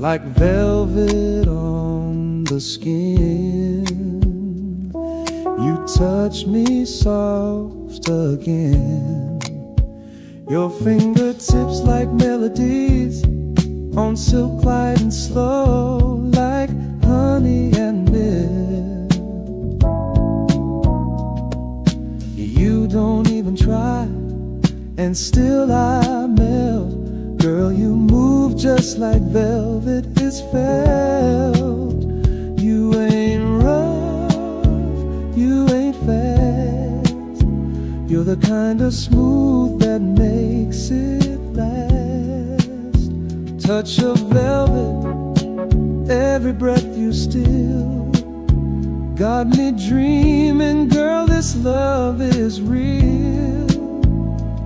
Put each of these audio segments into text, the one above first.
like velvet on the skin. You touch me soft again. Your fingertips like melodies on silk, light and slow, like honey and milk. You don't even try, and still I melt. Girl, you move just like velvet is felt. You ain't rough, you ain't fast. You're the kind of smooth that makes it last. Touch of velvet, every breath you steal, got me dreaming, girl, this love is real.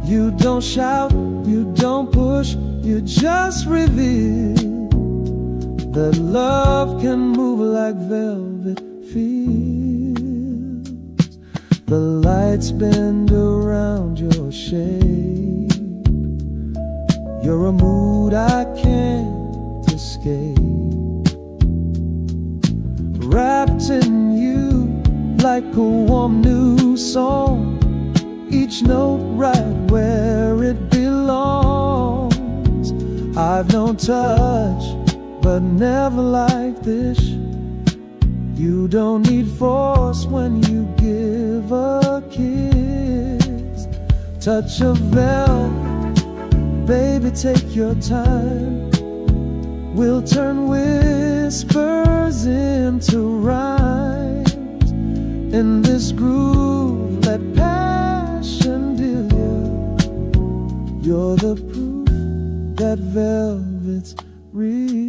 You don't shout, you don't push, you just reveal that love can move like velvet feels. The lights bend around your shape. You're a mood I can't escape. Wrapped in you like a warm new song, each note right where it belongs. I've known touch, but never like this. You don't need force when you give a kiss. Touch of velvet, baby, take your time. We'll turn whispers into rhymes. In this groove, let passion deal you. You're the proof that velvet's real.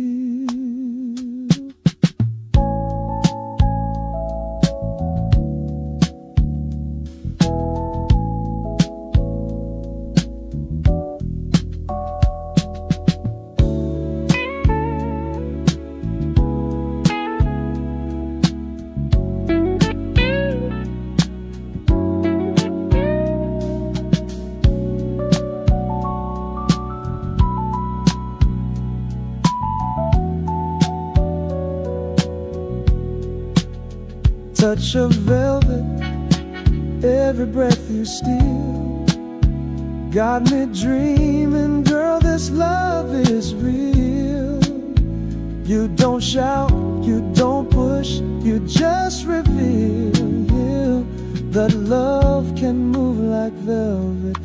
Touch of velvet, every breath you steal, got me dreaming, girl, this love is real. You don't shout, you don't push, you just reveal that love can move like velvet